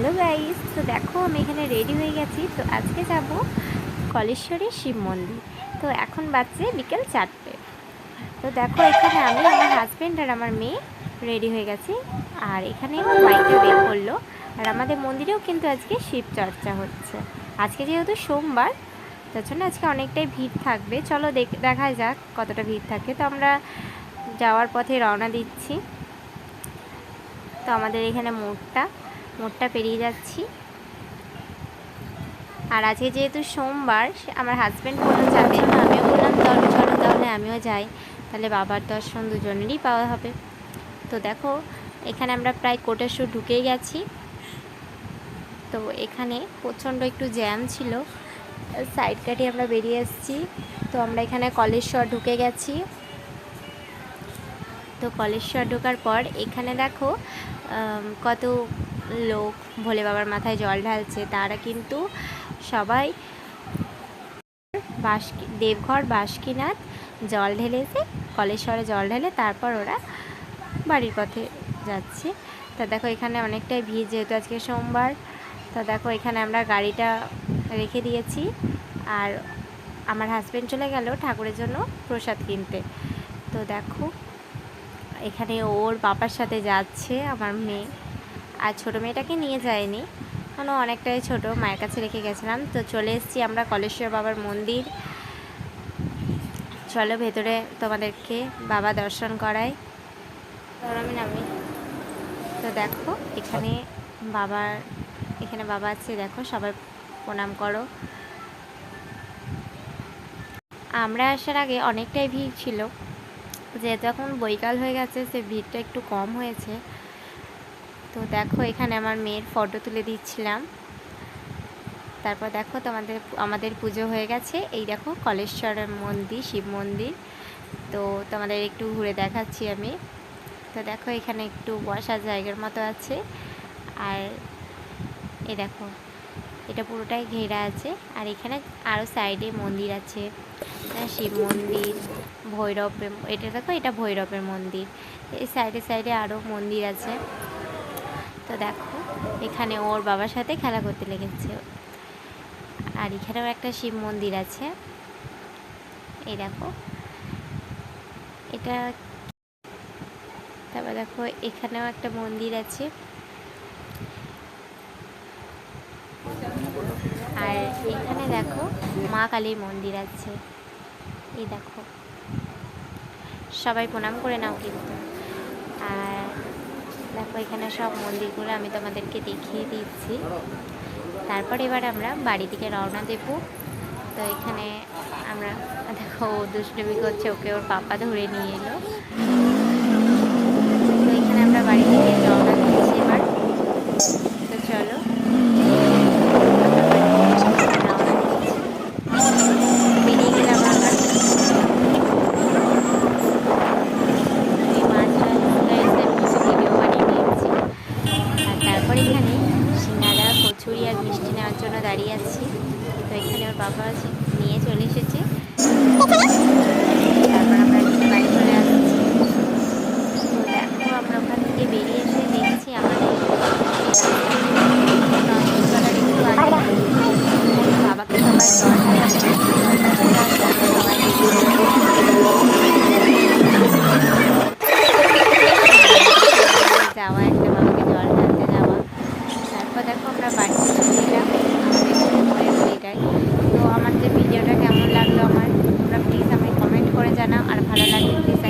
Hello guys, তো দেখো আমি এখানে রেডি হয়ে গেছি। তো আজকে যাব কলেশ্বরী শিব মন্দির। তো এখন বাজছে বিকেল 4টে। তো দেখো এখানে আমি, আমার হাজব্যান্ড আর আমার মেয়ে রেডি হয়ে গেছি। আর এখানে বাইকটা বের করলো। আর আমাদের মন্দিরেও কিন্তু আজকে শিব চর্চা হচ্ছে। আজকে যেহেতু সোমবার, তার জন্য আজকে অনেকটাই ভিড় থাকবে। চলো দেখা যাক কতটা ভিড় থাকে। তো আমরা যাওয়ার পথে রওনা দিচ্ছি। তো আমাদের এখানে মোড়টা পেরিয়ে যাচ্ছি। আর আজকে যেহেতু সোমবার, আমার হাজব্যান্ড বলল যাবে, আমিও বললাম চলো তাহলে আমিও যাই, তাহলে বাবার দর্শন দুজনেরই পাওয়া হবে। তো দেখো এখানে আমরা প্রায় কোটেশ্বর ঢুকেই গেছি। তো এখানে প্রচণ্ড একটু জ্যাম ছিল, সাইড কাটিয়ে আমরা বেরিয়ে এসেছি। তো আমরা এখানে কলেশ্বর ঢুকে গেছি। তো কলেশ্বর ঢোকার পর এখানে দেখো কত লোক ভোলে বাবার মাথায় জল ঢালছে। তারা কিন্তু সবাই দেবঘর বাসুকীনাথ জল ঢেলেছে, কলেশ্বরে জল ঢেলে তারপর ওরা বাড়ির পথে যাচ্ছে। তা দেখো এখানে অনেকটাই ভিড়, যেহেতু আজকে সোমবার। তা দেখো এখানে আমরা গাড়িটা রেখে দিয়েছি। আর আমার হাজব্যান্ড চলে গেল ঠাকুরের জন্য প্রসাদ কিনতে। তো দেখো এখানে ওর বাবার সাথে যাচ্ছে আমার মেয়ে। আর ছোটো মেয়েটাকে নিয়ে যায়নি, কারণ অনেকটাই ছোট, মায়ের কাছে রেখে গেছিলাম। তো চলে এসেছি আমরা কলেশ্বর বাবার মন্দির। চলো ভেতরে তোমাদেরকে বাবা দর্শন করাই। আমি নামি। তো দেখো এখানে বাবা আছে, দেখো সবাই প্রণাম করো। আমরা আসার আগে অনেকটাই ভিড় ছিল, যেহেতু এখন বৈকাল হয়ে গেছে, সে ভিড়টা একটু কম হয়েছে। তো দেখো এখানে আমার মেয়ের ফটো তুলে দিচ্ছিলাম। তারপর দেখো আমাদের পুজো হয়ে গেছে। এই দেখো কলেশ্বরের মন্দির, শিব মন্দির। তো তোমাদের একটু ঘুরে দেখাচ্ছি আমি। তো দেখো এখানে একটু বসার জায়গার মতো আছে। আর এই দেখো এটা পুরোটাই ঘেরা আছে। আর এখানে আরও সাইডে মন্দির আছে, শিব মন্দির, ভৈরব। এটা দেখো এটা ভৈরবের মন্দির। এই সাইডে আরও মন্দির আছে। তো দেখো এখানে ওর বাবার সাথে খেলা করতে লেগেছে। আর এখানেও একটা শিব মন্দির আছে। এই দেখো এটা। তারপর দেখো এখানেও একটা মন্দির আছে। আর এখানে দেখো মা কালীর মন্দির আছে। এই দেখো সবাই প্রণাম করে নাও কিন্তু। আর দেখো এখানে সব মন্দিরগুলো আমি তোমাদেরকে দেখিয়ে দিচ্ছি। তারপর এবার আমরা বাড়ি থেকে রওনা দেব। তো এখানে আমরা দেখো দুষ্টুমি করছে, ওকে ওর পাপা ধরে নিয়ে এলো। তো এখানে আমরা বাড়ি থেকে রওনা দিচ্ছি এবার। তো চলো বেরিয়ে গেলাম আমরা। ভিডিও বানিয়ে নিয়েছি। আর তারপর এখানে সিঙ্গাড়া, কচুরি আর মিষ্টি নেওয়ার জন্য দাঁড়িয়ে আছি। তো এখানে ওর বাবা নিয়ে চলে এসেছে। তারপর আমরা বাড়ি চলে আসছি। তো দেখো আমরা ওখান থেকে বেরিয়ে এসে দেখছি আমাদের বাবাকে সবাই যাওয়া, একটা বাবাকে জল ঢালতে যাওয়া। তারপর দেখো আমরা বাড়িতে চলে এলাম আমাদের বাড়িটায়। তো আমার যে ভিডিওটা কেমন লাগলো তোমরা প্লিজ আমায় কমেন্ট করে জানাও। আর ভালো লাগলে প্লিজ